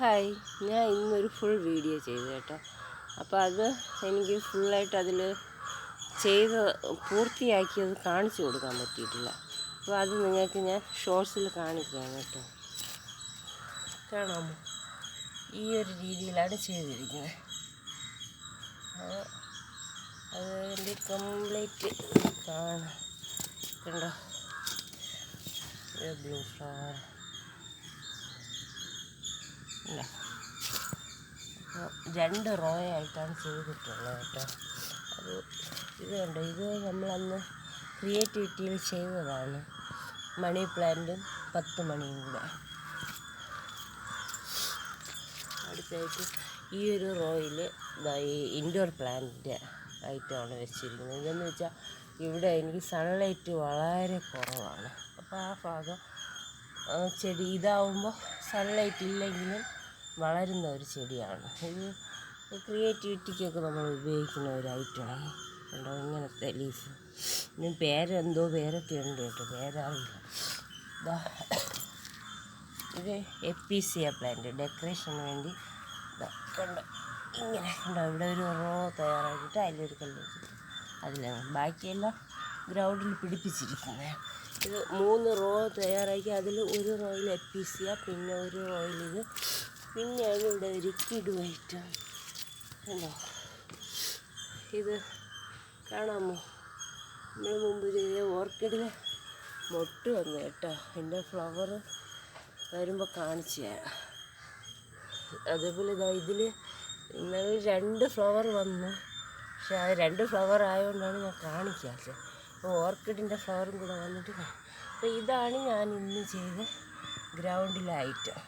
Hi, ഞാൻ ഇന്നൊരു full video ചെയ്തു കേട്ടോ. അപ്പോൾ അത് എനിക്ക് ഫുള്ളായിട്ട് അതിൽ ചെയ്ത് പൂർത്തിയാക്കിയത് കാണിച്ചു കൊടുക്കാൻ പറ്റിയിട്ടില്ല. അപ്പോൾ അത് നിങ്ങൾക്ക് ഞാൻ ഷോർട്സിൽ കാണിക്കാം കേട്ടോ. കാണാമോ? ഈ ഒരു രീതിയിലാണ് ചെയ്തിരിക്കുന്നത്. അതിൻ്റെ കംപ്ലീറ്റ് കാണാം. കണ്ടോ, ബ്ലൂ ഫ്ലവർ ഇല്ല. അപ്പോൾ 2 റോ ആയിട്ടാണ് ചെയ്തിട്ടുള്ളത് കേട്ടോ. അത് ഇത് കണ്ടോ, ഇത് നമ്മളന്ന് ക്രിയേറ്റിവിറ്റിയിൽ ചെയ്തതാണ്. മണി പ്ലാന്റും 10 മണിയും കൂടെ. അടുത്തായിട്ട് ഈ ഒരു റോയിൽ ഈ ഇൻഡോർ പ്ലാന്റിൻ്റെ ഐറ്റമാണ് വെച്ചിരിക്കുന്നത്. ഇതെന്ന് വെച്ചാൽ ഇവിടെ എനിക്ക് സൺലൈറ്റ് വളരെ കുറവാണ്. അപ്പോൾ ആ ഭാഗം ചെടി ഇതാവുമ്പോൾ സൺലൈറ്റ് ഇല്ലെങ്കിലും വളരുന്ന ഒരു ചെടിയാണ്. ഇത് ക്രിയേറ്റിവിറ്റിക്കൊക്കെ നമ്മൾ ഉപയോഗിക്കുന്ന ഒരു ഐറ്റമാണ്. കണ്ടോ, ഇങ്ങനത്തെ ലീഫ്. ഇതിന് പേരൊക്കെ ഉണ്ട് കേട്ടോ, പേരറിയില്ല. ഇത് എപ്പീസിയ പ്ലാന്റ് ഡെക്കറേഷന് വേണ്ടി കണ്ടോ ഇങ്ങനെ കണ്ടോ. ഇവിടെ ഒരു റോ തയ്യാറാക്കിയിട്ട് അതിലൊരു കല്ല് വെച്ചിട്ട് അതിലാണ് ബാക്കിയെല്ലാം ഗ്രൗണ്ടിൽ പിടിപ്പിച്ചിരിക്കുന്നത്. ഇത് 3 റോ തയ്യാറാക്കി അതിൽ ഒരു റോയിൽ എപ്പീസിയ, പിന്നെ ഒരു റോയിൽ ഇത്, പിന്നെയാണ് ഇവിടെ ഒരു കിടുവായിട്ട് കണ്ടോ. ഇത് കാണാമോ? നമ്മൾ മുമ്പ് ചെയ്ത ഓർക്കിഡിൽ മൊട്ട് വന്നു കേട്ടോ. എൻ്റെ ഫ്ലവർ വരുമ്പോൾ കാണിച്ചു തരാം. അതേപോലെ ഇതിൽ ഇന്നലെ 2 ഫ്ലവർ വന്നു. പക്ഷെ അത് 2 ഫ്ലവർ ആയതുകൊണ്ടാണ് ഞാൻ കാണിക്കാത്തത്. അപ്പോൾ ഓർക്കിഡിൻ്റെ ഫ്ലവറും കൂടെ വന്നിട്ട്. അപ്പോൾ ഇതാണ് ഞാൻ ഇന്ന് ചെയ്ത ഗ്രൗണ്ടിലെ ഐറ്റം.